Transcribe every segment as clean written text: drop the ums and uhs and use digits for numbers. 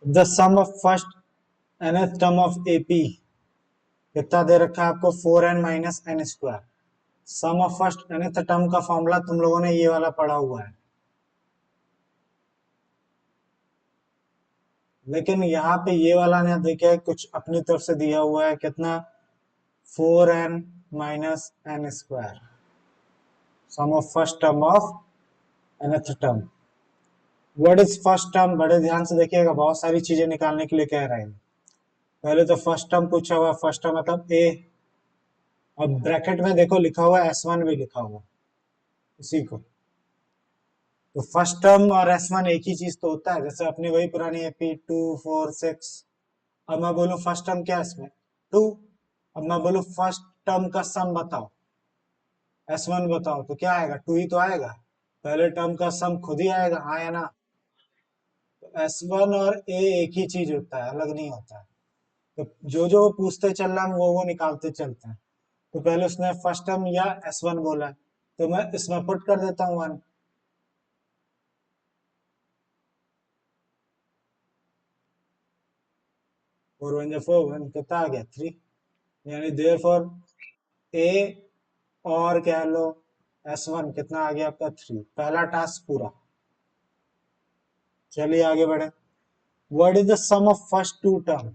The sum of first nth term of AP कितना दे रखा है आपको, 4n-n²। Sum of first nth term का फॉर्मूला तुम लोगों ने ये वाला पढ़ा हुआ है, लेकिन यहाँ पे ये वाला ने देखिए कुछ अपनी तरफ से दिया हुआ है, कितना, 4n-n²। Sum of first term of nth term. What is first term, बड़े ध्यान से देखिएगा, बहुत सारी चीजें निकालने के लिए कह रहे हैं। पहले तो फर्स्ट टर्म पूछा हुआ, फर्स्ट टर्म मतलब ए, अब ब्रैकेट में देखो लिखा हुआ S1 भी लिखा हुआ इसी को, तो फर्स्ट टर्म और S1 एक ही चीज तो होता है, जैसे अपनी वही पुरानी एपी 2 4 6। अब मैं बोलूं फर्स्ट टर्म क्या है इसमें, 2। अब मैं बोलूं फर्स्ट टर्म का सम बताओ, S1 बताओ, तो क्या आएगा, 2 ही तो आएगा। पहले टर्म का सम खुद ही आएगा, हाँ या ना। तो S1 और A एक ही चीज होता है, अलग नहीं होता है। तो जो जो पूछते चल रहा है वो निकालते चलते हैं। तो पहले उसने फर्स्ट टर्म या S1 बोला है, तो मैं इसमें पुट कर देता हूँ 1। 4 1 4, 1 कितना आ गया, 3। यानी देयरफॉर ए और कह लो S1 कितना आ गया आपका, 3। पहला टास्क पूरा। चलिए आगे बढ़े। What is the sum of first two term,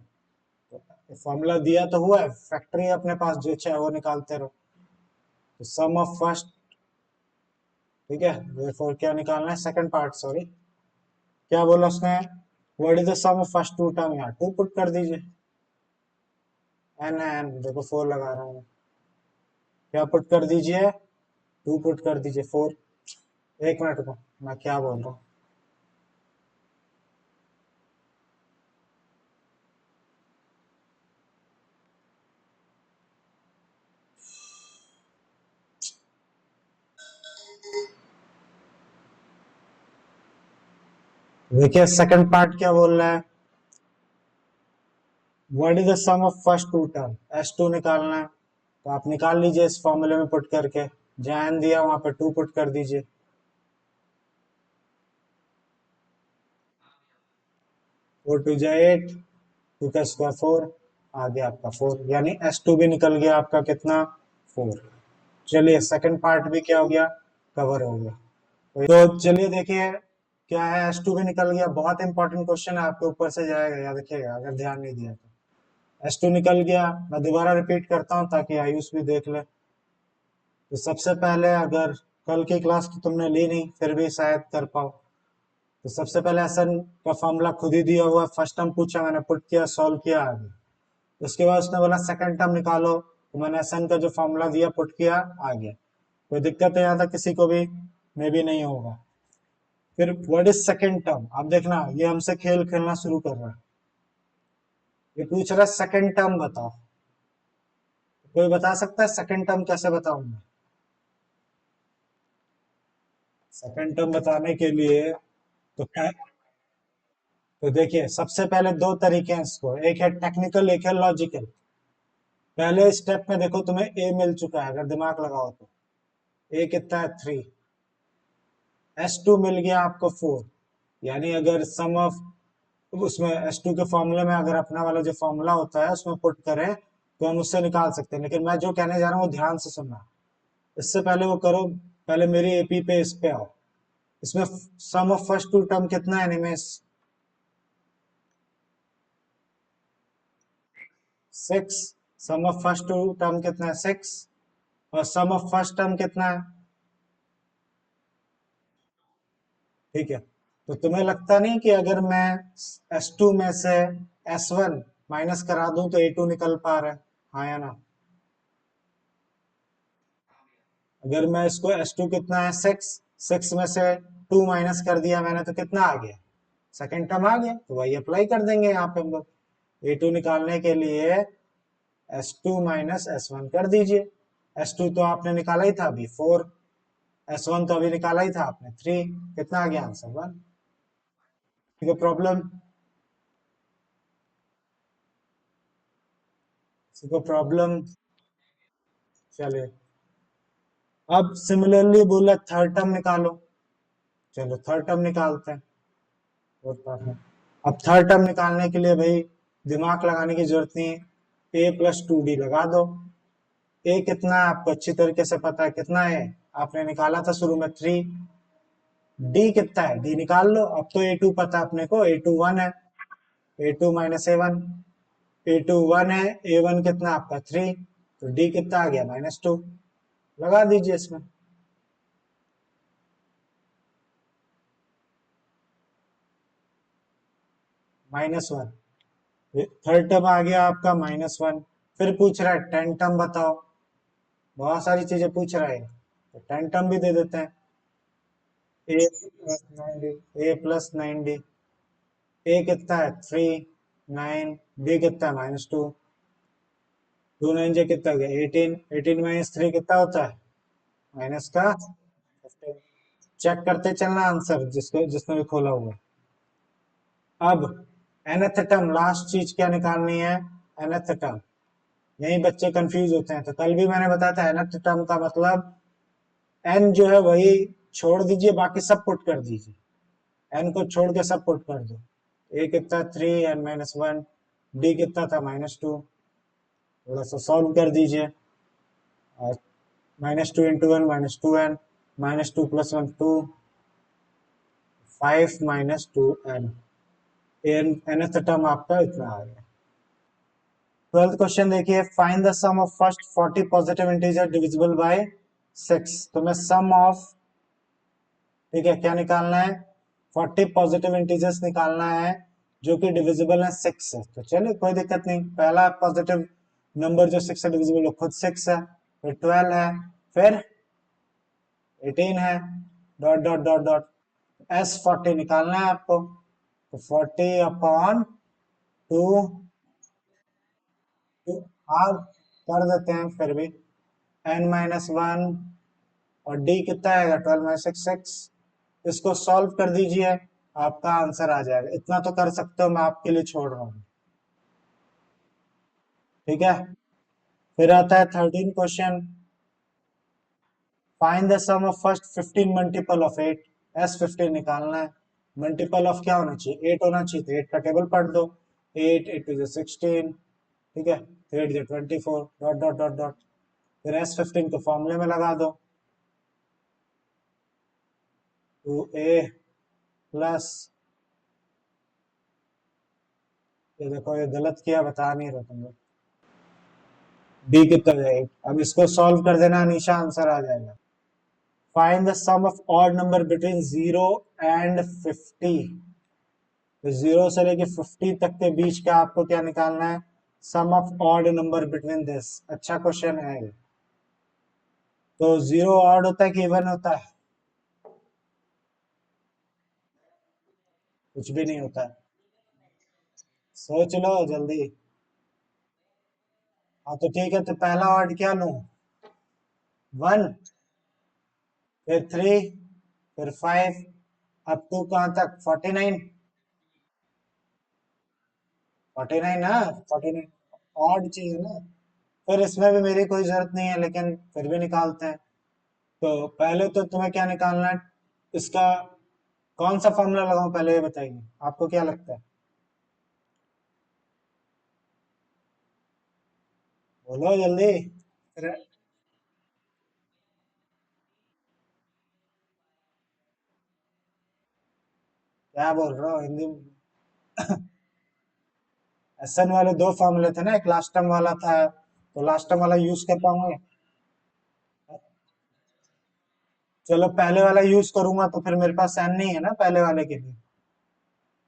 formula दिया तो हुआ है, फैक्टरी अपने पास जो चाहे वो निकालते रहो। तो सम ऑफ फर्स्ट, ठीक है, देयरफॉर क्या निकालना है, सेकंड पार्ट, सॉरी क्या बोला उसने, what is the sum of first two term, यहाँ 2 पुट कर दीजिए। एन देखो 4 लगा रहा हूँ, क्या पुट कर दीजिए, 2 पुट कर दीजिए 4। एक मिनट को, मैं क्या बोल रहा हूँ। देखिए सेकंड पार्ट क्या बोल रहा है, what is the sum of first two term, S2 निकालना है, तो आप निकाल लीजिए इस फॉर्मूले में पुट करके, जहां n दिया वहां पे 2 पुट कर दीजिए। 4 2 जा 8, 2 का स्क्वायर 4, आ गया आपका 4, यानी S2 भी निकल गया आपका कितना, 4। चलिए सेकंड पार्ट भी क्या हो गया, कवर हो गया। तो चलिए देखिए क्या है, S2 भी निकल गया। बहुत इंपॉर्टेंट क्वेश्चन है, आपके ऊपर से जाएगा, याद रखिएगा अगर ध्यान नहीं दिया तो। S2 निकल गया, मैं दोबारा रिपीट करता हूँ ताकि आयुष भी देख ले। तो सबसे पहले, अगर कल की क्लास तो तुमने ली नहीं, फिर भी शायद कर पाओ, तो सबसे पहले एसन का फॉर्मूला खुद ही दिया हुआ, फर्स्ट टर्म पूछा, मैंने पुट किया, सॉल्व किया, आगे। उसके बाद उसने बोला सेकंड टर्म निकालो, तो मैंने एसन का जो फॉर्मूला दिया पुट किया, आ गया। कोई दिक्कत है यहाँ तक किसी को भी, मे भी नहीं होगा। फिर व्हाट इज सेकंड टर्म, अब देखना ये हमसे खेल खेलना शुरू कर रहा है। ये पूछ रहा है सेकंड टर्म बताओ, कोई बता सकता है सेकंड टर्म कैसे बताऊं मैं। सेकंड टर्म बताने के लिए तो क्या, तो देखिए सबसे पहले दो तरीके हैं इसको, एक है टेक्निकल, एक है लॉजिकल। पहले स्टेप में देखो तुम्हें ए मिल चुका है, अगर दिमाग लगाओ तो ए कितना है, 3। S2 मिल गया आपको 4, यानी अगर सम ऑफ, उसमें S2 के फॉर्मूले में अगर अपना वाला जो फॉर्मूला होता है उसमें पुट करें तो हम उससे निकाल सकते हैं, लेकिन मैं जो कहने जा रहा हूँ वो ध्यान से सुनना। इससे पहले वो करो, पहले मेरी एपी पे इस पे आओ। इसमें सम ऑफ फर्स्ट टू टर्म कितना है निमेश, 6। सम ऑफ फर्स्ट टू टर्म कितना है, 6। और सम ऑफ फर्स्ट टर्म कितना है, ठीक है। तो तुम्हें लगता नहीं कि अगर मैं S2 में से S1 माइनस करा दूं तो A2 निकल पा रहा है, हाँ या ना। अगर मैं इसको S2 कितना है, 6, 6 में से 2 माइनस कर दिया मैंने तो कितना आ गया, सेकंड टर्म आ गया। तो वही अप्लाई कर देंगे यहाँ पे हम लोग। A2 निकालने के लिए S2 माइनस S1 कर दीजिए। S2 तो आपने निकाला ही था अभी 4, S1 तो अभी निकाला ही था आपने 3, कितना आ गया आंसर 1। को प्रॉब्लम, किसी को प्रॉब्लम, चलिए अब सिमिलरली बोला थर्ड टर्म निकालो, चलो थर्ड टर्म निकालते हैं। फोर्थ पार्ट में अब थर्ड टर्म निकालने के लिए भाई दिमाग लगाने की जरूरत नहीं है, ए प्लस टू डी लगा दो। ए कितना है आपको अच्छी तरीके से पता है, कितना है आपने निकाला था शुरू में 3। डी कितना है, डी निकाल लो। अब तो ए टू पता है अपने को, ए टू 1 है, A two minus A 1, A two 1 है, ए 1 कितना आपका 3, तो डी कितना आ गया -2, लगा दीजिए इसमें। -1, थर्ड टर्म आ गया आपका -1। फिर पूछ रहा है 10 टर्म बताओ, बहुत सारी चीजें पूछ रहा है, तो 10 टर्म भी दे देते हैं। ए प्लस 9डी, ए कितना है 3, 9, बी कितना है -2, 2 9 जे कितना हो गया 18, 18 माइनस 3 कितना होता है माइनस का 15। चेक करते चलना आंसर जिसको जिसने भी खोला हुआ है। अब nth टर्म लास्ट चीज क्या निकालनी है, nth टर्म। यही बच्चे कंफ्यूज होते हैं, तो कल भी मैंने बताया था nth टर्म का मतलब n जो है वही छोड़ दीजिए, बाकी सब पुट कर दीजिए, n को छोड़ के सब पुट कर दो। a कितना 3 n-1, d कितना था -2, थोड़ा सा सॉल्व कर दीजिए। -2 × 1 -2n, -2 + 1 2, 5 -2n, nth टर्म आपका इतना आ गया। 12th क्वेश्चन देखिए, find the sum of first 40 positive integer divisible by 6। तो मैं सम ऑफ, ठीक है, क्या निकालना है, 40 पॉजिटिव इंटीजर्स निकालना है जो कि डिविजिबल है 6 से। तो चलिए कोई दिक्कत नहीं, पहला पॉजिटिव नंबर जो 6 से डिविजिबल है खुद 6 है, फिर 12 है, फिर 18 है, dot dot dot dot. S40 निकालना है आपको, तो 40/2, हाँ कर देते हैं फिर भी, n-1, और d कितना आएगा 12 - 6, 6। इसको सॉल्व कर दीजिए, आपका आंसर आ जाएगा। इतना तो कर सकते हो, मैं आपके लिए छोड़ रहा हूँ, ठीक है। फिर आता है 13 question, find the sum of first 15 multiple of 8। S15 निकालना है, मल्टीपल ऑफ क्या होना चाहिए 8 होना चाहिए, तो 8 का टेबल पढ़ दो, 8 8 2 16, ठीक है, 8 24, डॉट डॉट डॉट डॉट। फिर S15 को फॉर्मूले में लगा दो, 2a प्लस, ये देखो ये गलत किया, बता नहीं रहे तुम लोग, b कितना है 8। अब इसको सॉल्व कर देना, निशा आंसर आ जाएगा। Find the sum of odd number between 0 and 50। तो 0 से लेके 50 तक के बीच का आपको क्या निकालना है, sum of odd number between this. अच्छा क्वेश्चन है ये। तो 0 ऑड होता है कि इवन होता है, कुछ भी नहीं होता है, सोच लो जल्दी। हाँ तो ठीक है, तो पहला ऑड क्या लूं, 1, फिर 3, फिर 5, अब टू कहां तक 49, 49 ना, 49 ऑड चीज है ना। फिर इसमें भी मेरी कोई जरूरत नहीं है, लेकिन फिर भी निकालते हैं। तो पहले तो तुम्हें क्या निकालना है, इसका कौन सा फॉर्मूला लगाऊं पहले ये बताइए, आपको क्या लगता है, बोलो जल्दी। फिर क्या बोल रहे हो हिंदी में? एसएन वाले दो फॉर्मूले थे ना, एक लास्ट टर्म वाला था, तो लास्ट टर्म वाला यूज कर पाऊंगे। चलो पहले वाला यूज करूंगा, तो फिर मेरे पास एन नहीं है ना पहले वाले के लिए,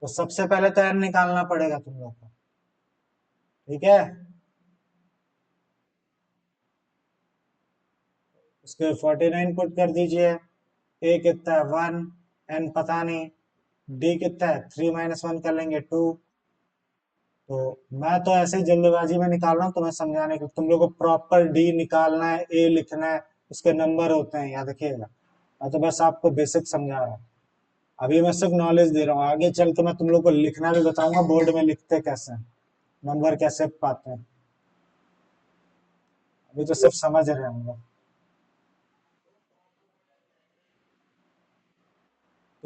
तो सबसे पहले तो एन निकालना पड़ेगा तुम लोग को, ठीक है। उसके 49 पुट कर दीजिए, ए कितना है 1, एन पता नहीं, डी कितना है 3 - 1 कर लेंगे 2। तो मैं तो ऐसे ही जल्दबाजी में निकाल रहा हूँ तुम्हें समझाने के, तुम लोग को प्रॉपर डी निकालना है, ए लिखना है, उसके नंबर होते हैं याद रखिएगा। मैं तो बस आपको बेसिक समझा रहा हूँ, अभी मैं सिर्फ नॉलेज दे रहा हूँ, आगे चल के मैं तुम लोग को लिखना भी बताऊंगा, बोर्ड में लिखते कैसे हैं, नंबर कैसे पाते हैं। अभी तो सिर्फ समझ रहे हैं हम लोग।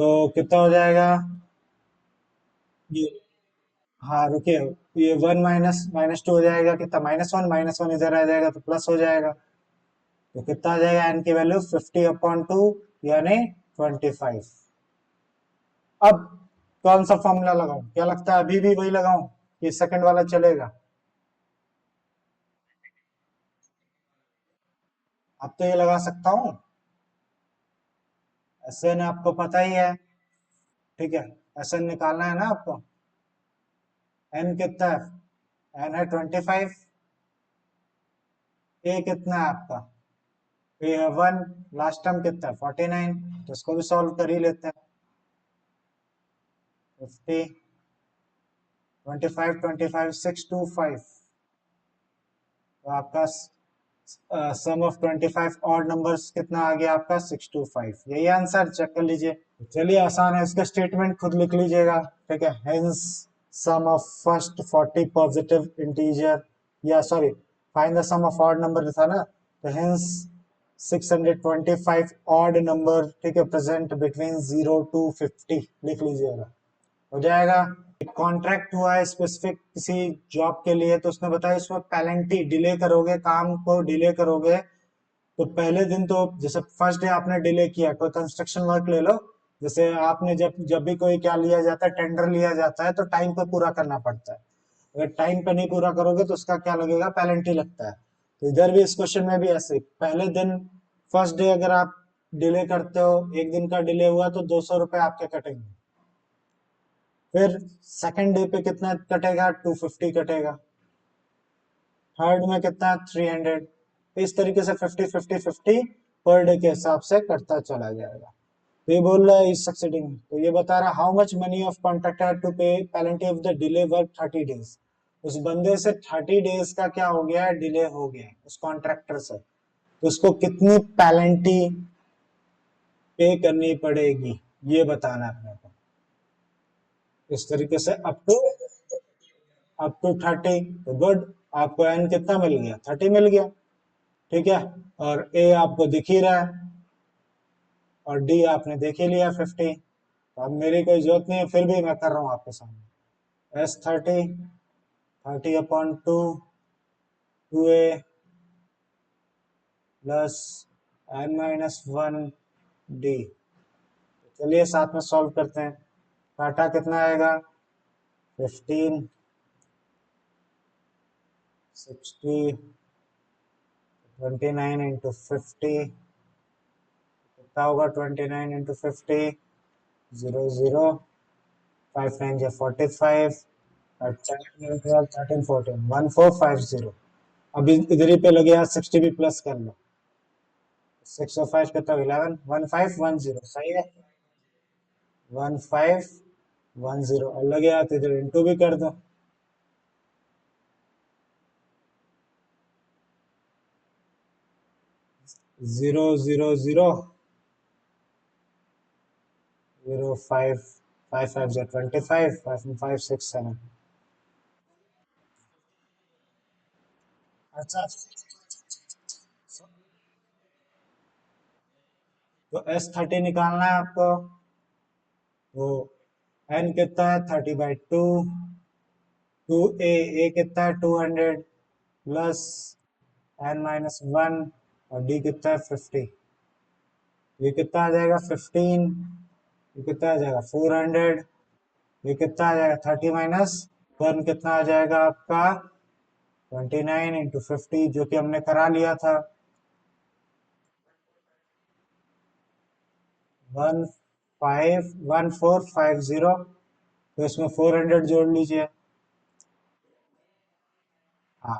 तो कितना हो जाएगा ये? हाँ रुकिए, ये वन माइनस माइनस टू हो जाएगा, कितना माइनस वन इधर आ जाएगा तो प्लस हो जाएगा। तो कितना आ जाएगा एन की वैल्यू 50/2 यानी 25। अब कौन सा फॉर्मूला लगाऊं, क्या लगता है अभी भी वही लगाऊं कि सेकंड वाला चलेगा? अब तो ये लगा सकता हूँ, एस एन आपको पता ही है। ठीक है, एस एन निकालना है ना आपको। एन कितना है? एन है 25। ए कितना है आपका? ए है 1। लास्ट टर्म कितना है? 49। तो इसको भी सॉल्व कर ही लेते हैं। 50, 25, 25, 625। तो आपका सम ऑफ 25 ऑड नंबर्स कितना आ गया आपका? 625। यही आंसर, चेक कर लीजिए। चलिए आसान है, इसका स्टेटमेंट खुद लिख लीजिएगा। ठीक है, hence sum of first 40 positive integer, या sorry, find the sum of odd number था ना, तो हेंस 625 ऑड नंबर, ठीक है, प्रेजेंट बिटवीन 0 to 50 लिख लीजिएगा, हो जाएगा। कॉन्ट्रैक्ट हुआ है स्पेसिफिक किसी जॉब के लिए, तो उसने बताया इसमें पेनल्टी, डिले करोगे काम को, डिले करोगे तो पहले दिन तो, जैसे फर्स्ट डे आपने डिले किया, कोई कंस्ट्रक्शन वर्क ले लो, जैसे आपने जब जब भी कोई क्या लिया जाता है, टेंडर लिया जाता है, तो टाइम पे पूरा करना पड़ता है। अगर टाइम पे नहीं पूरा करोगे तो उसका क्या लगेगा? पेनल्टी लगता है। तो इधर भी इस क्वेश्चन में भी ऐसे पहले दिन, फर्स्ट डे अगर आप डिले करते हो, एक दिन का डिले हुआ तो 200 रुपए आपके कटेंगे। फिर सेकंड डे पे कितना कटेगा? 250 कटेगा। थर्ड में कितना? 300। इस तरीके से 50 50 50 पर डे के हिसाब से करता चला जाएगा। तो ये बोल रहा है इज सक्सीडिंग, तो ये बता रहा है how much money of contractor to pay penalty of the delay work 30 days। उस बंदे से 30 days का क्या हो गया है? डिले हो गया है उस कॉन्ट्रैक्टर से, तो उसको कितनी पेनल्टी पे करनी पड़ेगी, ये बताना है अपने को। इस तरीके से अप टू 30। तो गुड, आपको एन कितना मिल गया? 30 मिल गया। ठीक है, और ए आपको दिख ही रहा है, और डी आपने देख ही लिया 50। तो अब मेरी कोई जरूरत नहीं है, फिर भी मैं कर रहा हूँ आपके सामने। S 30, 30/2, 2a plus n-1 D. चलिए साथ में सॉल्व करते हैं। काटा कितना आएगा? 15, 60, 29 into 50 कितना होगा? 29 into 50, 0 0, 5 9 जा 45, 13 14, 1450। अभी इधर ही पे लगे यार, 60 भी प्लस कर लो। 605 कितना? 11, 1510, सही है। 1510, और लगे यार तो इधर इंटू भी कर दो। 0 0 0 0 5 5 5 25, 5 5 6 7। अच्छा, तो S30 निकालना है आपको। तो n कितना है? 30/2, 2a कितना है? 200 प्लस n-1, और d कितना है? 50। ये कितना आ जाएगा? 15। ये कितना आ जाएगा? 400। ये कितना आ जाएगा? 30 - 1 कितना आ जाएगा आपका? 29 into 50, जो कि हमने करा लिया था। 1450। तो इसमें 400 जोड़ लीजिए। हाँ,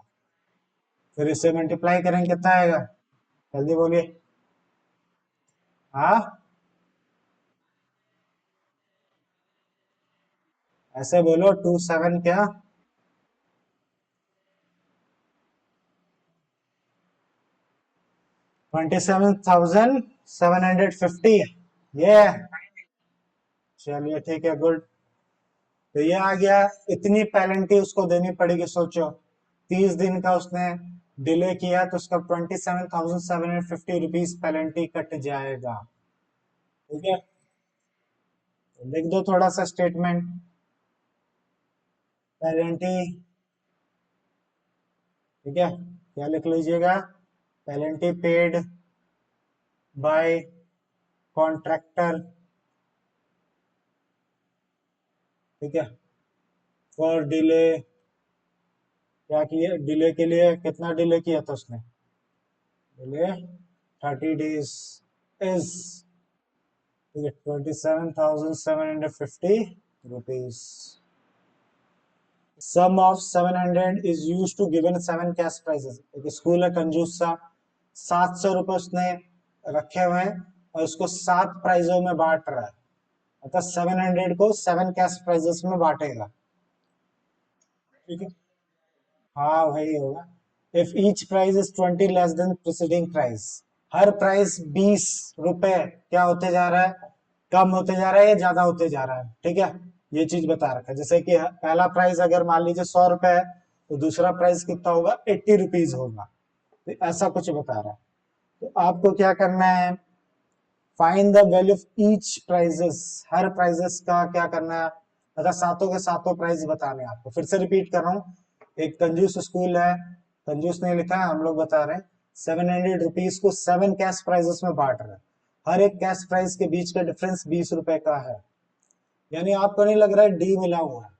फिर इसे मल्टीप्लाई करेंगे, कितना आएगा? जल्दी बोलिए। हाँ, ऐसे बोलो, 27 क्या? 27,750। ये चलिए ठीक है, गुड। तो ये आ गया। इतनी पेनल्टी उसको देनी पड़ेगी, सोचो 30 दिन का उसने डिले किया तो उसका 27,750 रुपीज पेनल्टी कट जाएगा। ठीक है, लिख दो थोड़ा सा स्टेटमेंट। पेनल्टी, ठीक है, क्या लिख लीजिएगा? पेनल्टी पेड बाय कॉन्ट्रैक्टर, ठीक है, फॉर डिले। क्या किया डिले के लिए? कितना डिले किया था उसने? डिले 30 days इज, ठीक है, 27,750 rupees. Sum of 700 is use to given 7 cash prizes. एक स्कूल है कंजूस सा, 700 रुपये उसने रखे हुए हैं और उसको 7 प्राइजों में बांट रहा है, अतः 700 को 7 कैश प्राइजेस में बांटेगा। ठीक है, हाँ वही होगा। If each prize is 20 less than preceding price, हर प्राइस 20 रुपए क्या होते जा रहा है? कम होते जा रहा है या ज्यादा होते जा रहा है? ठीक है, ये चीज बता रखा है। जैसे कि पहला प्राइस अगर मान लीजिए 100 रुपए है, तो दूसरा प्राइस कितना होगा? 80 रुपीज होगा। तो ऐसा कुछ बता रहा है। तो आपको क्या करना है? Find the value of each prizes, हर प्राइजेस का क्या करना है? मतलब सातों के सातों प्राइस बताने हैं आपको। फिर से रिपीट कर रहा हूँ, एक कंजूस स्कूल है, कंजूस नहीं लिखा है, हम लोग बता रहे हैं। 700 रुपीज को 7 कैश प्राइजेस में बांट रहे हैं। हर एक कैश प्राइस के बीच का डिफरेंस 20 रुपए का है। यानी आपको नहीं लग रहा है डी मिला हुआ है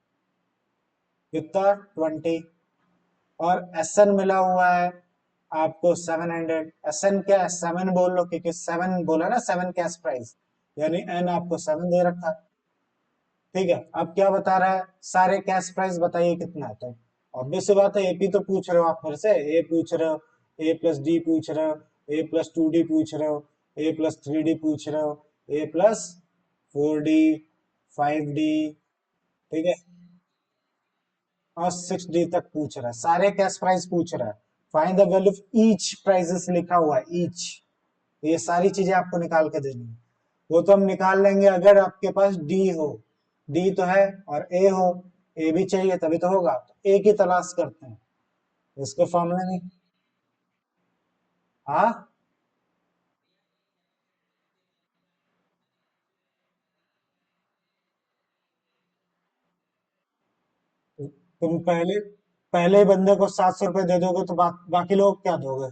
कितना? 20। और एस एन मिला हुआ है आपको 700। एस एन क्या है? 7 बोल लो, क्योंकि 7 बोला ना, 7 कैश प्राइस, यानी एन आपको 7 दे रखा है। ठीक है, अब क्या बता रहा है? सारे कैश प्राइस बताइए कितना है। तो ऑब्वियस सी बात है, एपी तो पूछ रहे हो आप मेरे से, ए पूछ रहे हो, ए प्लस डी पूछ रहे हो, ए प्लस 2D पूछ रहे हो, ए प्लस 3D पूछ रहे हो, ए प्लस 4D, 5D, ठीक है, और 6D तक पूछ रहा है। सारे कैश प्राइस पूछ रहा है। Find the value of each prizes लिखा हुआ है, ईच। ये सारी चीजें आपको निकाल के देनी है। वो तो हम निकाल लेंगे अगर आपके पास डी हो। डी तो है और ए हो, ए भी चाहिए तभी तो होगा। तो ए की तलाश करते हैं, इसको फॉर्मूला नहीं। हाँ, तुम पहले पहले बंदे को 700 रुपए दे दोगे तो बाकी लोग क्या दोगे?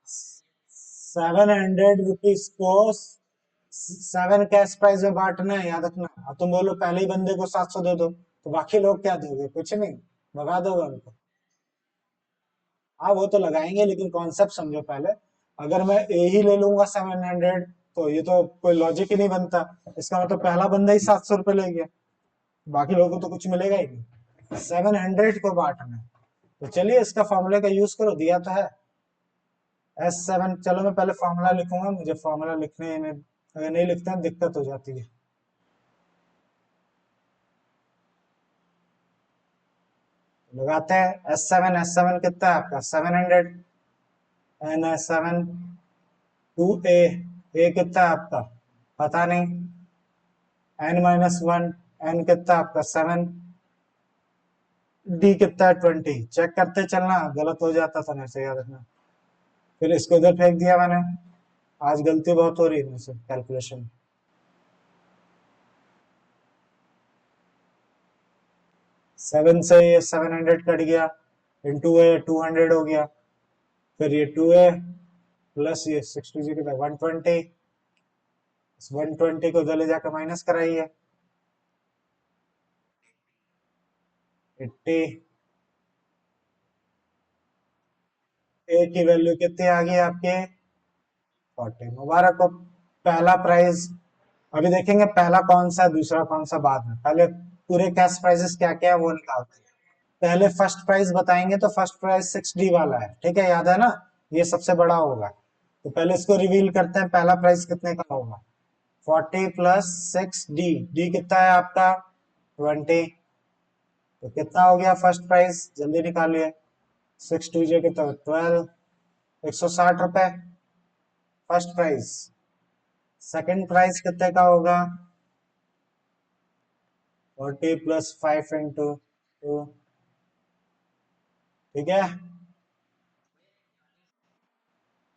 700 रुपीज को 7 कैश प्राइस में बांटना है, याद रखना। अब तुम बोलो पहले ही बंदे को 700 दे दो, तो बाकी लोग क्या दोगे? कुछ नहीं, भगा दोगे उनको। हाँ वो तो लगाएंगे, लेकिन कॉन्सेप्ट समझो पहले। अगर मैं ए ही ले लूंगा 700, तो ये तो कोई लॉजिक ही नहीं बनता। इसका मतलब पहला बंदा ही 700 रुपये ले गया, बाकी लोगों को तो कुछ मिलेगा ही नहीं। 700 को बांटना है। तो चलिए इसका फॉर्मूले का यूज करो, दिया तो है S7। चलो मैं पहले फॉर्मूला लिखूंगा, मुझे फॉर्मूला लिखने में अगर नहीं लिखते हैं दिक्कत हो जाती है। लगाते हैं S7। S7 कितना है आपका? 700। N S7 2A। ए कितना है आपका? पता नहीं। N-1। एन कितना है आपका? 7। डी कितना है? 20। चेक करते चलना, गलत हो जाता था मेरे से, याद रखना। फिर इसको इधर फेंक दिया मैंने। आज गलती बहुत हो रही है मुझसे कैलकुलेशन। 7 से ये 700 कट गया, इंटू ए 200 हो गया। फिर ये 2A प्लस ये 60 जी कितना? 120। इस 120 को उधर ले जाकर माइनस कराइए। 80। ए की वैल्यू कितनी आ गई आपके? 40। मुबारक हो, पहला प्राइस। अभी देखेंगे पहला कौन सा है, दूसरा कौन सा बाद में। पहले पूरे कैश प्राइसेस क्या क्या है वो निकालते हैं। पहले फर्स्ट प्राइस बताएंगे, तो फर्स्ट प्राइस 6D वाला है, ठीक है, याद है ना? ये सबसे बड़ा होगा। तो पहले इसको रिवील करते हैं, पहला प्राइस कितने का होगा? 40 प्लस 6D। डी कितना है आपका? 20। तो कितना हो गया फर्स्ट प्राइस? जल्दी निकालिए। 6 2 कितना? 12। 160 रुपए फर्स्ट प्राइस। सेकंड प्राइस कितने का होगा? 40 प्लस 5 इंटू 2, ठीक है,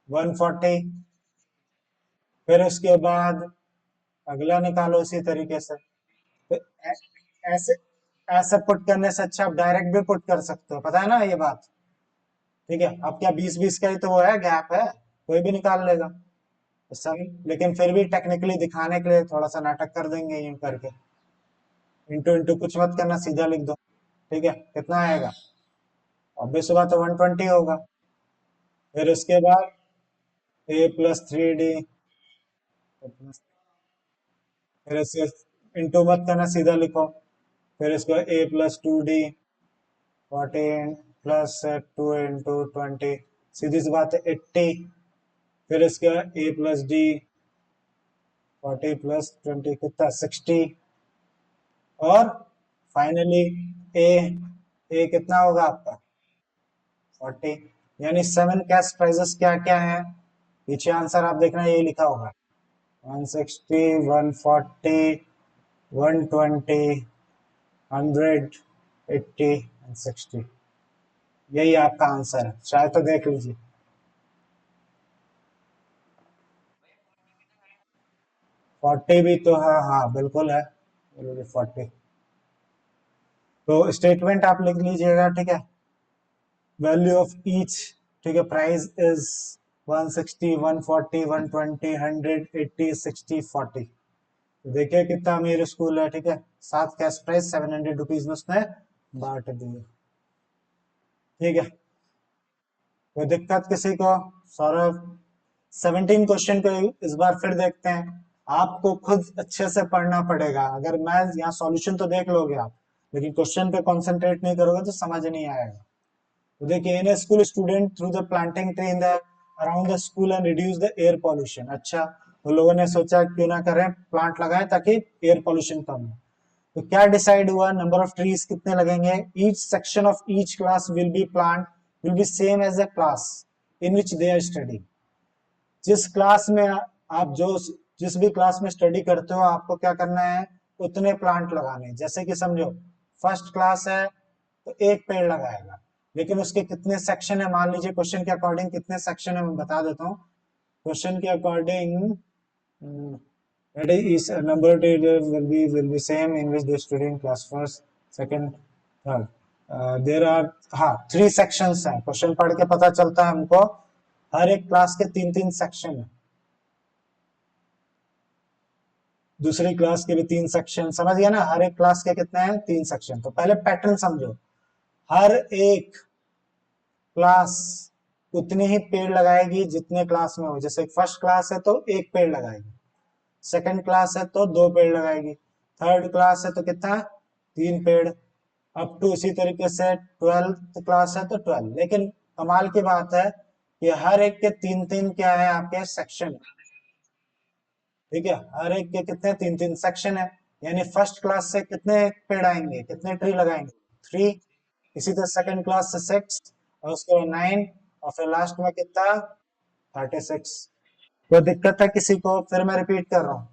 140। फिर उसके बाद अगला निकालो इसी तरीके से। तो ऐसे ऐसे पुट करने से अच्छा आप डायरेक्ट भी पुट कर सकते हो, पता है ना ये बात। ठीक है, अब क्या 20-20 का ही तो वो है, गैप है, कोई भी निकाल लेगा। तो सही, लेकिन फिर भी टेक्निकली दिखाने के लिए थोड़ा सा नाटक कर देंगे यूं करके। इंटू इंटू कुछ मत करना, सीधा लिख दो। ठीक है, कितना आएगा? ऑब्वियस बात तो 120 होगा। फिर उसके बाद a+3d, फिर इसके इंटू मत करना, सीधा लिखो। फिर इसको a+2d 14 +2 × 20, सीधी सी बात है 80। फिर इसका a+d 40 + 20 कितना 60। और फाइनली ए, ए कितना होगा आपका 40। यानी 7 कैश प्राइजेस क्या क्या है, पीछे आंसर आप देखना यही लिखा होगा। 160, 140, 120, 180 एंड 60। यही आपका आंसर है, शायद तो देख लीजिए। 40 भी तो है, हाँ बिल्कुल है, 40। तो स्टेटमेंट आप लिख लीजिएगा, ठीक है। वैल्यू ऑफ ईच, ठीक है, प्राइस इज 160, 140, 120, 180, 60, 40। देखिए कितना अमीर स्कूल है, ठीक है। 7 कैश प्राइस 700 रुपीज में उसने बांट दिए। ठीक है, कोई दिक्कत किसी को? सौरभ, 17 क्वेश्चन को इस बार फिर देखते हैं। आपको खुद अच्छे से पढ़ना पड़ेगा, अगर मैं यहाँ सॉल्यूशन तो देख लोगे आप, लेकिन क्वेश्चन पे कंसंट्रेट नहीं करोगे तो समझ नहीं आएगा। तो देखिए, in school student through the planting tree in the around the school and reduce the air pollution. अच्छा, तो लोगों ने सोचा क्यों ना करें, प्लांट लगाएं ताकि एयर पॉल्यूशन कम हो। तो क्या डिसाइड हुआ, नंबर ऑफ ट्रीज कितने लगेंगे? Each section of each class will be plant will be same as a class in which they are study. जिस क्लास में आप जो जिस भी क्लास में स्टडी करते हो, आपको क्या करना है, उतने प्लांट लगाने हैं। जैसे कि समझो फर्स्ट क्लास है तो एक पेड़ लगाएगा, लेकिन उसके कितने सेक्शन है, मान लीजिए क्वेश्चन के अकॉर्डिंग कितने सेक्शन है मैं बता देता हूँ। क्वेश्चन के according that is number will be same in which the student class first, second, third. There are, हाँ 3 sections हैं। क्वेश्चन पढ़ के पता चलता है हमको हर एक क्लास के 3-3 सेक्शन है। दूसरी क्लास के भी 3 सेक्शन, समझ गया ना, हर एक क्लास के कितने हैं, 3 सेक्शन। तो पहले पैटर्न समझो, हर एक क्लास उतने ही पेड़ लगाएगी जितने क्लास में हो। जैसे फर्स्ट क्लास है तो एक पेड़ लगाएगी, सेकंड क्लास है तो 2 पेड़ लगाएगी, थर्ड क्लास है तो कितना, 3 पेड़, अप टू इसी तरीके से 12th क्लास है तो 12। लेकिन कमाल की बात है कि हर एक के 3-3 क्या है आपके सेक्शन। ठीक है, हर एक के कितने, 3-3 सेक्शन है। यानी फर्स्ट क्लास से कितने पेड़ आएंगे, कितने ट्री लगाएंगे, 3। इसी तरह सेकंड क्लास से 6, और उसके बाद 9, और फिर लास्ट में कितना, 36। कोई दिक्कत है किसी को? फिर मैं रिपीट कर रहा हूँ,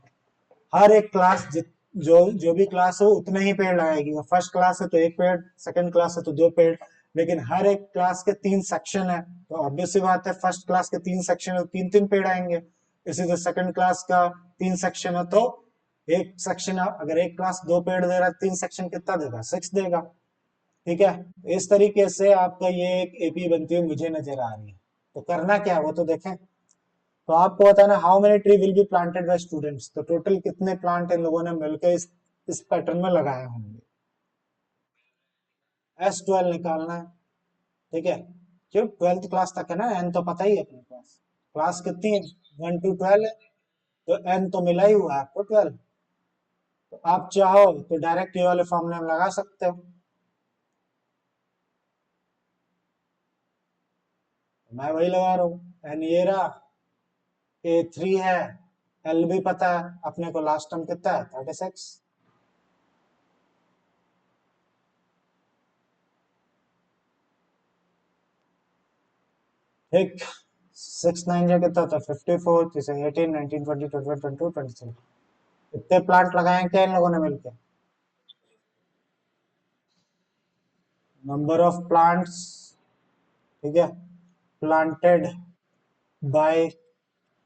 हर एक क्लास जो जो भी क्लास हो उतने ही पेड़ लगाएगी। फर्स्ट क्लास है तो एक पेड़, सेकंड क्लास है तो 2 पेड़। लेकिन हर एक क्लास के 3 सेक्शन है, तो ऑब्वियस सी बात है फर्स्ट क्लास के 3 सेक्शन है तो 3-3 पेड़ आएंगे। इसी तरह सेकंड क्लास का 3 सेक्शन है तो एक सेक्शन, अगर एक क्लास 2 पेड़ दे रहा है, 3 सेक्शन कितना देगा, 6 देगा। ठीक है, इस तरीके से आपका ये एक एपी बनती हुई मुझे नजर आ रही है। तो करना क्या है वो तो देखें। तो आपको पता है ना, how many tree will be planted by students, तो टोटल कितने प्लांट इन लोगों ने मिलकर इस पैटर्न में लगाए होंगे। S12 निकालना है, ठीक है। क्यों, 12th क्लास तक है ना, एन तो पता ही है अपने पास। क्लास कितनी है, 1 to 12 है, तो एन तो मिला ही हुआ है आपको 12। तो आप चाहो तो डायरेक्ट ये वाले फॉर्मूले में लगा सकते हो। मैं वही लगा रहा हूँ, एन ये रहा, A3 है, एल भी पता है अपने को, लास्ट टर्म कितना है, 36। ठीक, 6 9 जा कितना होता है, 54, 18, 19, 20, 21, 22, 23। इतने प्लांट लगाए क्या इन लोगों ने मिलकर? नंबर ऑफ प्लांट्स, ठीक है, प्लांटेड बाय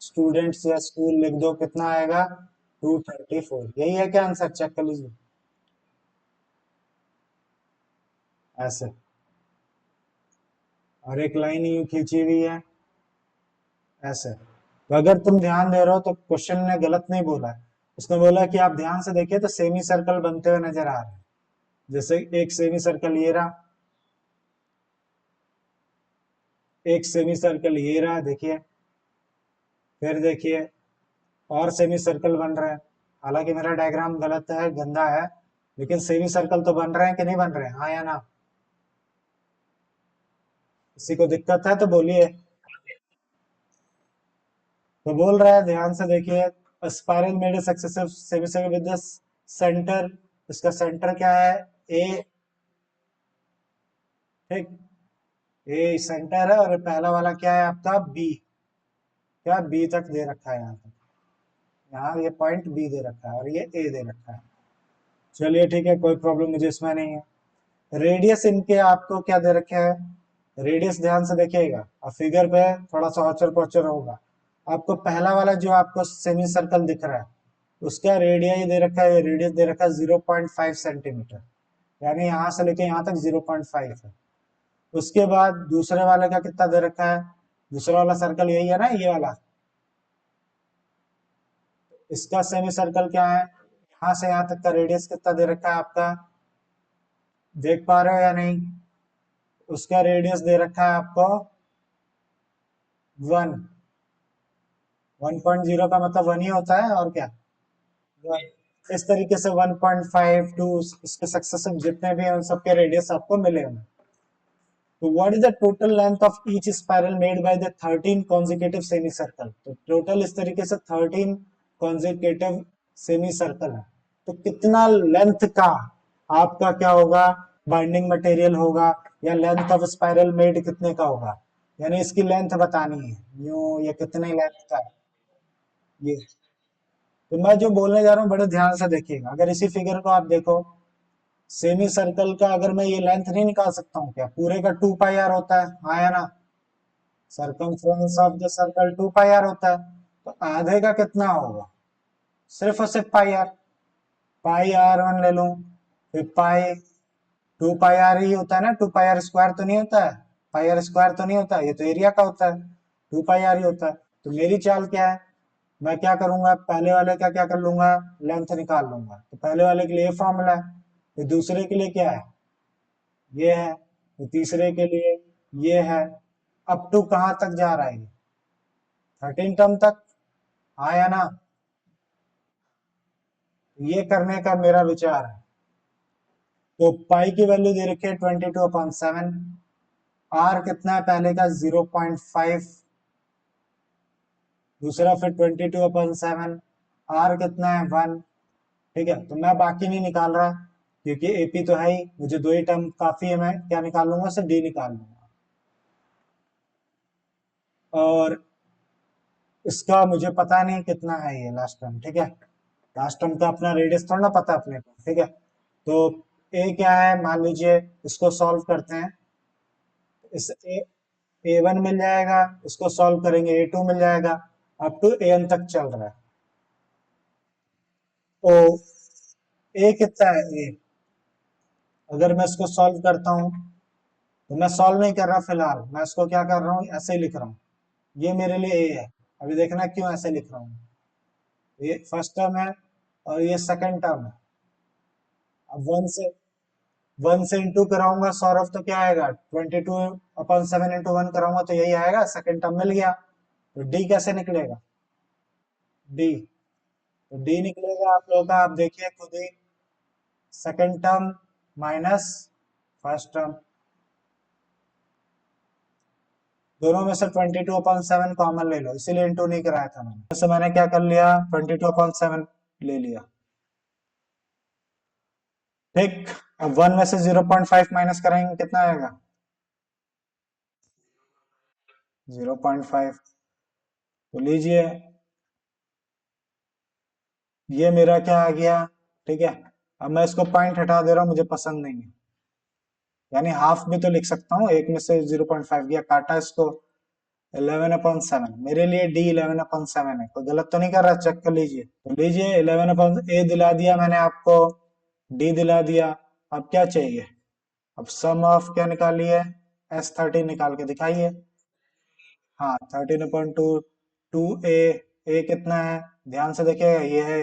स्टूडेंट्स या स्कूल लिख दो, कितना आएगा, 234, यही है क्या आंसर? चेक कर लीजिए। ऐसे, और एक लाइन यूं खींची हुई है ऐसे। तो अगर तुम ध्यान दे रहे हो तो क्वेश्चन ने गलत नहीं बोला है। उसने बोला कि आप ध्यान से देखिए तो सेमी सर्कल बनते हुए नजर आ रहे हैं। जैसे एक सेमी सर्कल ये रहा, एक सेमी सर्कल ये रहा, देखिए। फिर देखिए और सेमी सर्कल बन रहे हैं। हालांकि मेरा डायग्राम गलत है, गंदा है, लेकिन सेमी सर्कल तो बन रहे हैं कि नहीं बन रहे हैं? हाँ या ना? किसी को दिक्कत है तो बोलिए। तो बोल रहा है, ध्यान से देखिए। Spiral made successive semi with the centre, इसका सेंटर क्या है? ए। ठीक, ए सेंटर है, और पहला वाला क्या है आपका? बी। क्या बी तक दे रखा है यहाँ तक, यहाँ ये पॉइंट बी दे रखा है और ये ए दे रखा है। चलिए ठीक है, कोई प्रॉब्लम मुझे इसमें नहीं है। रेडियस इनके आपको क्या दे रखे है? रेडियस ध्यान से देखिएगा, और फिगर पे थोड़ा सा औचर पौचर होगा। आपको पहला वाला जो आपको सेमी सर्कल दिख रहा है, उसका रेडियस दे रखा है, रेडियस दे रखा है 0.5 सेंटीमीटर, यानी यहाँ से लेके यहाँ तक 0.5 है। उसके बाद दूसरे वाले का कितना दे रखा है? दूसरा वाला सर्कल यही है ना, ये वाला। इसका सेमी सर्कल क्या है? यहाँ से यहाँ तक का रेडियस कितना दे रखा है आपका? देख पा रहे हो या नहीं? उसका रेडियस दे रखा है आपको 1। 1.0 का मतलब 1 ही होता है, और क्या? 1। इस तरीके से 1.5 2, इसके सक्सेसिव जितने भी हैं उन सबके रेडियस आपको मिले होंगे। तो what is the total length of each spiral made by the 13 consecutive semi circle? तो टोटल इस तरीके से 13 कॉन्जिक्यूटिव सेमी सर्कल है। तो कितना लेंथ का आपका क्या होगा? बाइंडिंग मटेरियल होगा, या लेंथ ऑफ स्पाइरल मेड कितने का होगा? यानी इसकी लेंथ बतानी है, यूं ये कितने लेंथ का है ये। तो मैं जो बोलने जा रहा हूँ बड़े ध्यान से देखिएगा। अगर इसी फिगर को आप देखो, सेमी सर्कल का अगर मैं ये लेंथ नहीं निकाल सकता हूँ क्या? पूरे का 2 पाई आर होता है, हाँ या ना? Circumference of the circle 2 pi r होता है। तो आधे का कितना होगा? सिर्फ और सिर्फ पाई आर। पाई r1 ले लूं, फिर पाई 2 पाई आर ही होता है ना, 2 पाई आर स्क्वायर तो नहीं होता है? पाई आर स्क्वायर तो नहीं होता, ये तो एरिया का होता है। 2 पाई आर ही होता है। तो मेरी चाल क्या है? मैं क्या करूंगा, पहले वाले का क्या कर लूंगा? लेंथ निकाल लूंगा। तो पहले वाले के लिए फॉर्मूला है, तो दूसरे के लिए क्या है? ये है। तो तीसरे के लिए ये है। अप टू कहां तक जा रहा है ये? 13 टर्म तक, हाँ या ना? ये करने का मेरा विचार है। तो पाई की वैल्यू दे रखी है 22/7। आर कितना है पहले का? 0.5। दूसरा फिर 22/7। आर कितना है? 1। ठीक है, तो मैं बाकी नहीं निकाल रहा, क्योंकि एपी तो है ही, मुझे दो ही टर्म काफी है। मैं क्या निकाल लूंगा? सिर्फ डी निकाल लूंगा। और इसका मुझे पता नहीं कितना है ये लास्ट टर्म। ठीक है, लास्ट टर्म का अपना रेडियस थोड़ा ना पता अपने को। ठीक है, तो ए क्या है मान लीजिए, इसको सॉल्व करते हैं। इस ए वन मिल जाएगा, इसको सॉल्व करेंगे ए टू मिल जाएगा, अप टू ए एन तक चल रहा है। तो ए कितना है? ए, अगर मैं इसको सॉल्व करता हूँ, तो मैं सॉल्व नहीं कर रहा फिलहाल, मैं इसको क्या कर रहा हूँ, ऐसे ही लिख रहा हूँ। ये मेरे लिए ए है। अभी देखना क्यों ऐसे लिख रहा हूँ। ये फर्स्ट टर्म है और ये सेकंड टर्म है। अब वन से इंटू कराऊंगा सौरभ, तो क्या आएगा? 22/7 इंटू 1 कराऊंगा तो यही आएगा, सेकंड टर्म मिल गया। तो डी कैसे निकलेगा? डी, तो डी निकलेगा आप लोगों का, आप देखिए खुद ही। Second term minus first term, दोनों में से 22/7 कॉमन ले लो, इसीलिए इंटू नहीं कराया था मैंने। वैसे मैंने क्या कर लिया, 22/7 ले लिया। ठीक, अब 1 में से 0.5 माइनस करेंगे, कितना आएगा? 0.5। तो लीजिए, ये मेरा क्या आ गया? ठीक है, अब मैं इसको पॉइंट हटा दे रहा हूं, मुझे पसंद नहीं है। यानी हाफ भी तो लिख सकता हूँ, एक में से 0.5 गया, काटा इसको। 11/7 मेरे लिए डी 11/7 है। कोई गलत तो नहीं कर रहा? चेक कर लीजिए। तो लीजिए 11/A दिला दिया मैंने आपको, डी दिला दिया। अब क्या चाहिए? अब सम ऑफ क्या निकालिए? S13 निकाल के दिखाइए। हाँ 13/2 2A। ए कितना है? ध्यान से देखिएगा, ये है।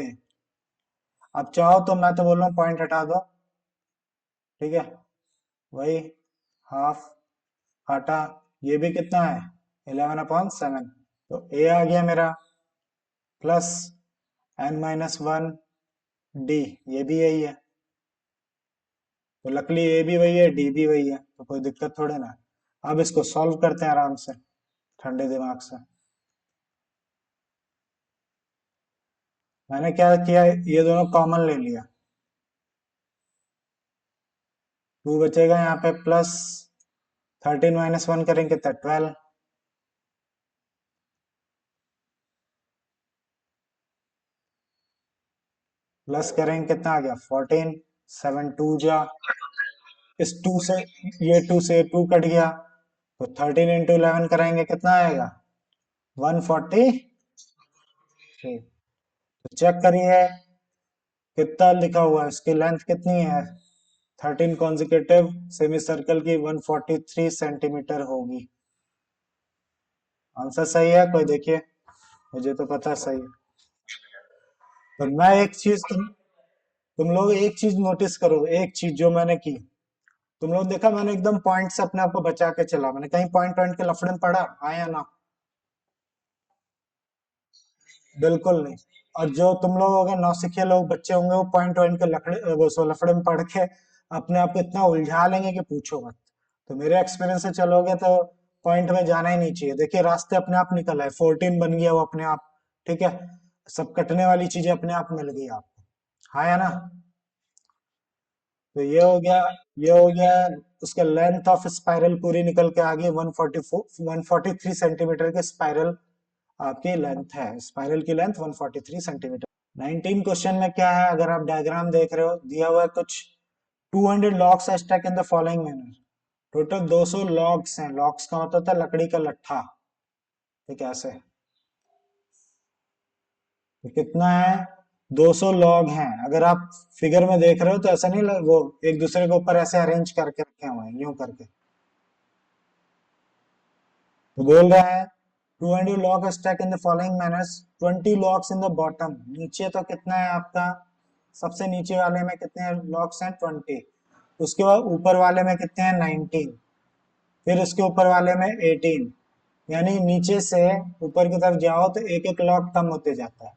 अब चाहो तो मैं तो बोल रहा हूँ पॉइंट हटा दो, ठीक है। वही हाफ हटा। ये भी कितना है? 11/7। तो ए आ गया मेरा, प्लस n-1 डी, ये भी यही है। तो लकली ए भी वही है, डी भी वही है, तो कोई दिक्कत थोड़े ना है। अब इसको सॉल्व करते हैं आराम से, ठंडे दिमाग से। मैंने क्या किया, ये दोनों कॉमन ले लिया। 2 बचेगा यहाँ पे, प्लस 13 - 1 करेंगे तो 12, प्लस करेंगे कितना आ गया? 14। 7 2 जा, इस 2 से, ये 2 से 2 कट गया, तो 13 × 11 कराएंगे कितना आएगा? 143। तो चेक करिए कितना लिखा हुआ है, इसकी लेंथ कितनी है? 13 कॉन्जिक्यूटिव सेमी सर्कल की 143 सेंटीमीटर होगी। आंसर सही है? कोई देखिए, मुझे तो पता सही है। तो मैं एक चीज, तुम लोग एक चीज नोटिस करो, एक चीज जो मैंने की। तुम लोग देखा, मैंने एकदम पॉइंट से अपने आप को बचा के चला, मैंने कहीं पॉइंट पॉइंट के लफड़े में पड़ा आया ना? बिल्कुल नहीं। और जो तुम लोग होगे नौसिखिए लोग, बच्चे होंगे, वो पॉइंट पॉइंट के लफड़े, वो सो लफड़े में पढ़ के अपने आप को इतना उलझा लेंगे कि पूछो मत। तो मेरे एक्सपीरियंस से चलोगे तो पॉइंट में जाना ही नहीं चाहिए। देखिए रास्ते अपने आप निकल आए, 14 बन गया वो अपने आप, ठीक है। सब कटने वाली चीजें अपने आप मिल गई आपको, हाँ या ना? तो ये हो गया, ये हो गया। उसका लेंथ ऑफ स्पाइरल पूरी निकल के आ गई 144 143 सेंटीमीटर के स्पाइरल आपकी लेंथ है, स्पाइरल की लेंथ 143 सेंटीमीटर। 19 क्वेश्चन में क्या है, अगर आप डायग्राम देख रहे हो, दिया हुआ है कुछ 200 locks stack in the following manner. Total 200 locks हैं, लॉक्स का मतलब होता है लकड़ी का लट्ठा, ठीक है ऐसे। तो कितना है? 200 लॉग हैं। अगर आप फिगर में देख रहे हो तो ऐसा नहीं वो एक दूसरे के ऊपर ऐसे अरेंज करके रखे हुए हैं, यूं करके। तो बोल रहा है 200 log stack in the following manners, 20 locks in the bottom. नीचे तो कितना है आपका? सबसे नीचे वाले में कितने लॉक्स हैं? 20। उसके बाद ऊपर वाले में कितने हैं? 19। फिर उसके ऊपर वाले में 18। यानी नीचे से ऊपर की तरफ जाओ तो एक एक लॉक कम होते जाता है।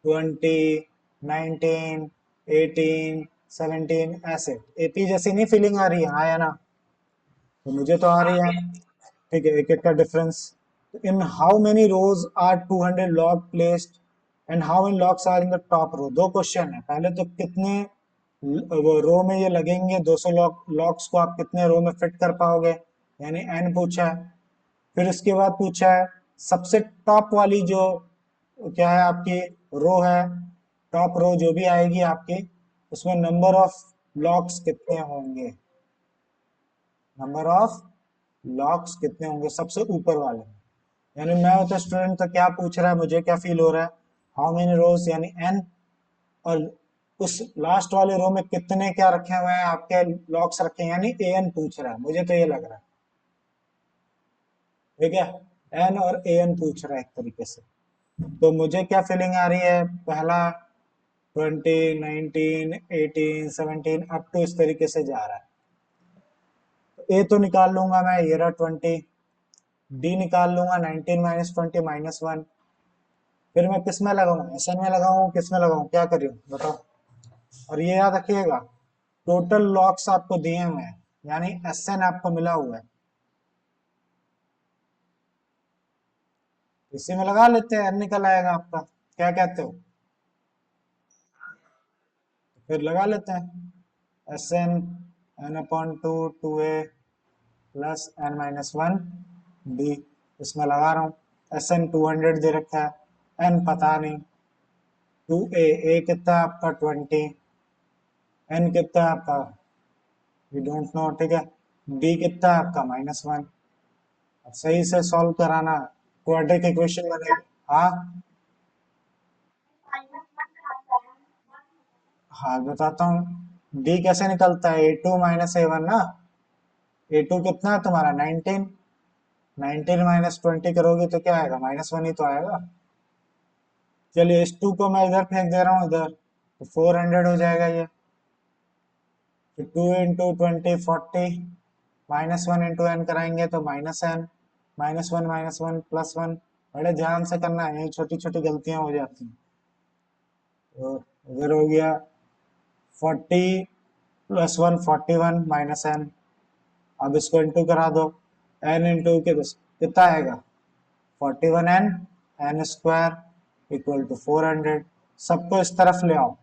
20, 19, 18, 17, ऐसे। एपी जैसी नहीं फीलिंग आ रही है, हाँ या ना? तो मुझे तो आ रही है, ठीक है, एक एक का difference. In how many rows are 200 log placed and how many logs are in the top row. दो क्वेश्चन है, पहले तो कितने वो रो में ये लगेंगे 200 लॉक्स को आप कितने रो में फिट कर पाओगे, यानी एन पूछा है। फिर उसके बाद पूछा है सबसे टॉप वाली जो क्या है आपकी रो है, टॉप रो जो भी आएगी आपकी, उसमें नंबर ऑफ लॉक्स कितने होंगे, नंबर ऑफ लॉक्स कितने होंगे सबसे ऊपर वाले में। यानी मैं होता स्टूडेंट तो क्या पूछ रहा है, मुझे क्या फील हो रहा है? हाउ मेनी रोज यानी एन, और उस लास्ट वाले रो में कितने क्या रखे हुए हैं आपके लॉक्स रखे हैं, यानी ए एन पूछ रहा है, मुझे तो ये लग रहा है, ठीक है। एन और ए एन पूछ रहा है एक तरीके से। तो मुझे क्या फीलिंग आ रही है, पहला 20, 19, 18, 17 अप टू इस तरीके से जा रहा है। ए तो निकाल लूंगा मैं, ये रहा 20। डी निकाल लूंगा, 19 - 20 - 1। फिर मैं किस में लगाऊं, एस एन में लगाऊं, किस में लगाऊं, क्या करूं बताओ? और ये याद रखिएगा, टोटल लॉक्स आपको दिए हुए हैं, यानी एस एन आपको मिला हुआ है। इसी में लगा लेते हैं, एन निकल आएगा आपका, क्या कहते हो? फिर लगा लेते हैं S N, n/2 2a plus n-1 D. इसमें लगा रहा हूँ, एस एन 200 दे रखा है, एन पता नहीं, 2a, ए कितना है आपका 20, एन कितना है आपका वी डोंट नो, ठीक है। डी कितना है आपका -1। अब सही से सॉल्व कराना, क्वाड्रिक इक्वेशन बनेगी। हाँ हाँ बताता हूँ। डी कैसे निकलता है, A2 - A1 ना। A2 कितना है तुम्हारा 19, 19 - 20 करोगे तो क्या आएगा, -1 ही तो आएगा। चलिए इस 2 को मैं इधर फेंक दे रहा हूँ इधर, तो 400 हो जाएगा ये। तो 2 × 20 40, -1 × n कराएंगे तो -n, -1 - 1 +1। बड़े ध्यान से करना है, छोटी छोटी गलतियां हो जाती हैं। तो इधर हो गया 40 + 1 41 -n। अब इसको इंटू करा दो, n इंटू के कितना आएगा 41n, n² = 400। सबको इस तरफ ले आओ,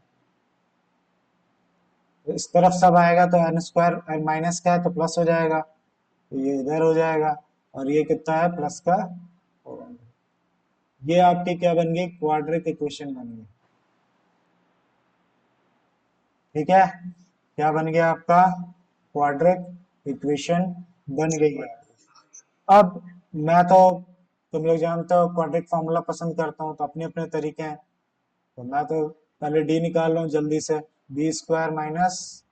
तो इस तरफ सब आएगा तो n² माइनस का है तो प्लस हो जाएगा, तो ये इधर हो जाएगा। और ये कितना है प्लस का 400। ये आपकी क्या बन गई, क्वाड्रिक इक्वेशन बन गई। ठीक है, क्या बन गया आपका, क्वाड्रिक इक्वेशन बन गई है। अब मैं तो, तुम लोग जानते हो क्वाड्रिक फार्मूला पसंद करता हूँ, तो अपने अपने तरीके हैं। तो मैं तो पहले डी निकाल रहा हूँ जल्दी से। B² माइनस,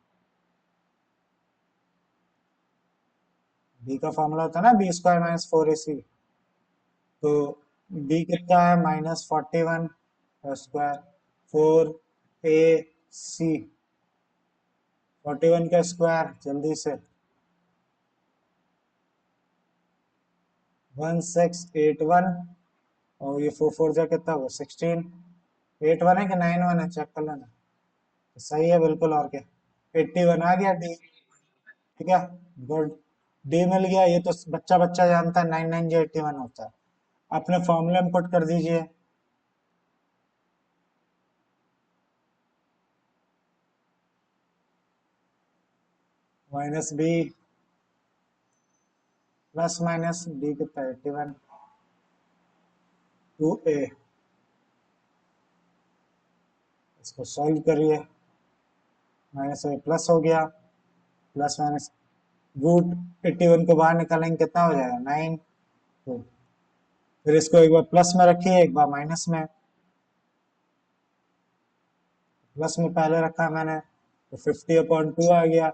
बी का फॉर्मूला होता है ना B² - 4AC। तो बी कितना है -41 स्क्वायर 4AC, 41 का स्क्वायर जल्दी से 1681। और ये 4 4 जा कितना हुआ 16। 81 है कि 91 है, चेक कर लेना। तो सही है बिल्कुल, और क्या, 81 आ गया डी। ठीक है, गुड, डी मिल गया। ये तो बच्चा बच्चा जानता है, 99 जो 81 होता है। अपने फॉर्मूले में पुट कर दीजिए। -b ± डी कितना 81, 2a। इसको सॉल्व करिए, माइनस से प्लस हो गया, प्लस माइनस √81 को बाहर निकालेंगे कितना हो जाएगा 9। तो फिर इसको एक बार प्लस में रखिए, एक बार माइनस में। प्लस में पहले रखा मैंने, तो 50/2 आ गया।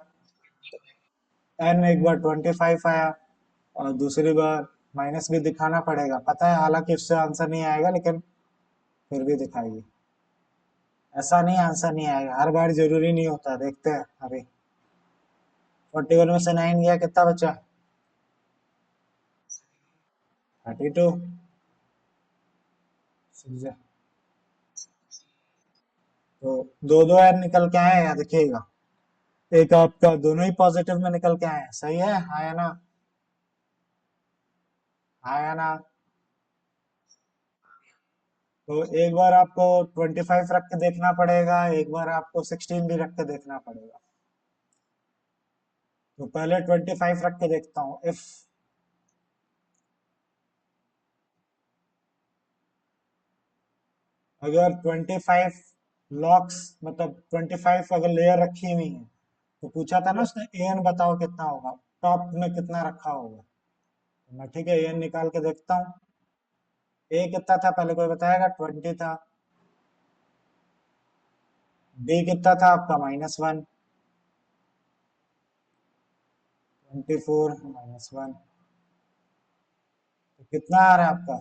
n एक बार 25 आया, और दूसरी बार माइनस भी दिखाना पड़ेगा, पता है हालांकि उससे आंसर नहीं आएगा, लेकिन फिर भी दिखाइए। ऐसा नहीं आंसर नहीं आएगा, हर बार जरूरी नहीं होता, देखते हैं अभी। 41 में से 9 गया, कितना बचा 32। तो दो दो एन निकल के आए या देखिएगा, एक आपका दोनों ही पॉजिटिव में निकल के आए हैं, सही है, हाँ या ना, हाँ या ना। तो एक बार आपको 25 रख के देखना पड़ेगा, एक बार आपको 16 भी रख के देखना पड़ेगा। तो पहले 25 रख के देखता हूँ, इफ अगर 25 लॉक्स, मतलब 25 अगर लेयर रखी हुई है, तो पूछा था ना उसने एन बताओ कितना होगा, टॉप में कितना रखा होगा। तो मैं ठीक है एन निकाल के देखता हूँ। ए कितना था पहले कोई बताएगा, 20 था। बी कितना था आपका -1, 24 -1, तो कितना आ रहा है आपका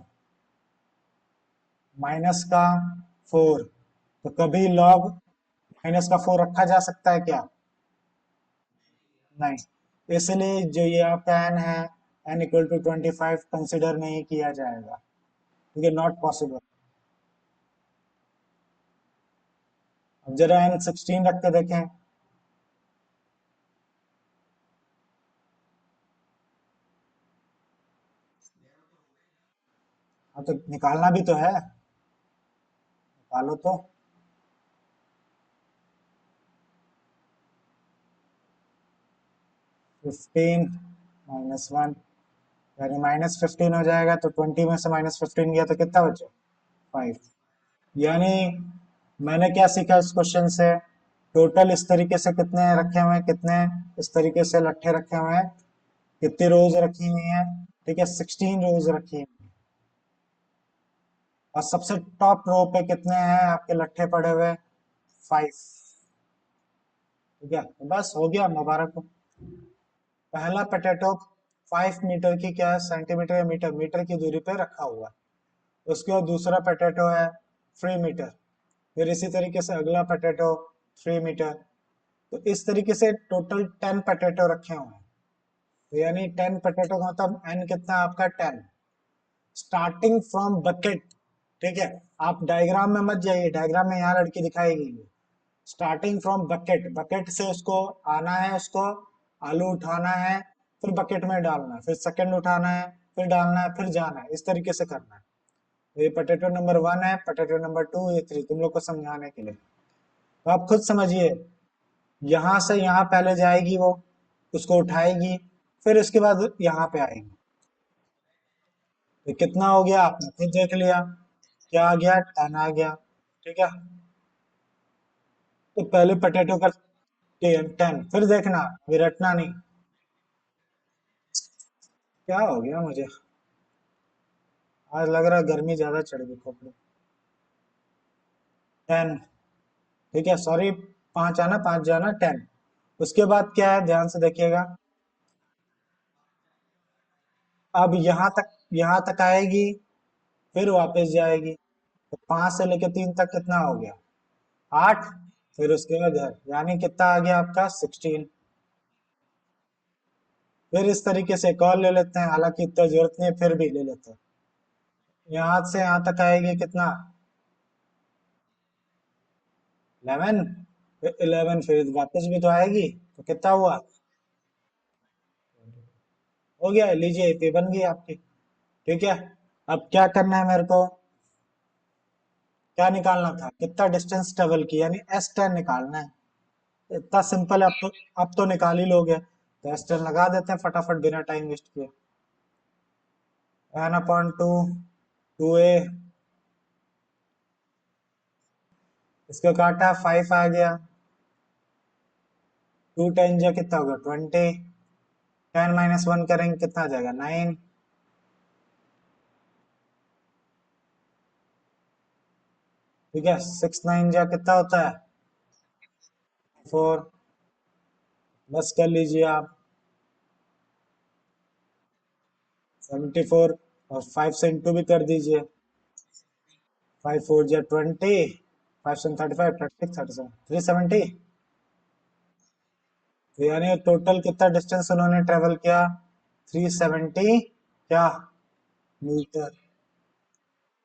-4। तो कभी लॉग -4 रखा जा सकता है क्या, नहीं, इसलिए जो ये आपका n है, n = 25 कंसिडर नहीं किया जाएगा, क्योंकि नॉट पॉसिबल। अब जरा n16 रख के देखें। हाँ तो निकालना भी तो है, निकालो तो। 15 -1, यानी -15 हो जाएगा, तो 20 में से -15 गया तो कितना बचे 5। यानी मैंने क्या सीखा इस क्वेश्चन से, टोटल इस तरीके से कितने रखे हुए हैं, कितने इस तरीके से लट्ठे रखे हुए हैं, कितनी रोज रखी हुई हैं, ठीक है 16 रोज रखी हुई हैं। और सबसे टॉप रो पे कितने हैं आपके लट्ठे पड़े हुए? 5। ठीक है, तो बस हो गया, मुबारक हो। पहला पोटैटो 5 मीटर की, क्या है, सेंटीमीटर या मीटर, मीटर की दूरी पे रखा हुआ है। उसके बाद दूसरा पोटैटो है 3 मीटर। फिर इसी तरीके से अगला पोटैटो 3 मीटर। तो इस तरीके से टोटल 10 पोटैटो रखे हुए हैं। तो यानी 10 पोटैटो का मतलब एन कितना है आपका? 10। Starting from bucket. ठीक है, आप डायग्राम में मत जाइए, डायग्राम में यहाँ लड़की दिखाएगी। स्टार्टिंग फ्रॉम बकेट, बकेट से उसको आना है, उसको आलू उठाना है, फिर बकेट में डालना है, फिर सेकंड उठाना है, फिर डालना है, फिर जाना है, इस तरीके से करना है। तो ये पोटैटो नंबर 1 है, पोटैटो नंबर 2, ये 3, तुम लोग को समझाने के लिए। तो आप खुद समझिए, यहाँ से यहाँ पहले जाएगी वो, उसको उठाएगी, फिर उसके बाद यहाँ पे आएगी। तो कितना हो गया आपने खुद देख लिया, क्या आ गया? 10 आ गया। ठीक है, तो पहले पोटैटो का 10, फिर देखना, अभी रटना नहीं। क्या हो गया मुझे? आज लग रहा है गर्मी ज्यादा चढ़ गई खोपड़ी। 10। ठीक है, सॉरी, 5 आना, 5 जाना, 10। उसके बाद क्या है, ध्यान से देखिएगा। अब यहाँ तक आएगी, फिर वापस जाएगी। तो 5 से लेके 3 तक कितना हो गया? 8। फिर उसके बाद है, यानी कितना आ गया आपका? 16। फिर इस तरीके से एक और ले लेते हैं, हालांकि इतना जरूरत नहीं है, फिर भी ले लेते हैं। यहाँ से यहाँ तक आएगी कितना? 11। फिर 11, फिर वापस भी तो आएगी, तो कितना हुआ? हो गया, लीजिए ये बन गई आपकी। ठीक है, अब क्या करना है मेरे को? क्या निकालना था? कितना डिस्टेंस ट्रेवल की, यानी S10 निकालना है। इतना सिंपल है, अब तो निकाल ही लोगे। तो S10 लगा देते हैं फटाफट बिना टाइम वेस्ट किए। n/2, 2a, इसको काटा, 5 आ गया। 2 10 जा कितना होगा? 20। 10 - 1 करेंगे, कितना आ जाएगा? 9। ठीक है, 6 9 जा कितना होता है? 4। बस कर लीजिए आप। 74, और 5 से इंटू भी कर दीजिए। 5 4 जा 20, 5 7 35, 36 37, 370। तो यानी टोटल कितना डिस्टेंस उन्होंने ट्रेवल किया? 370 क्या? मीटर।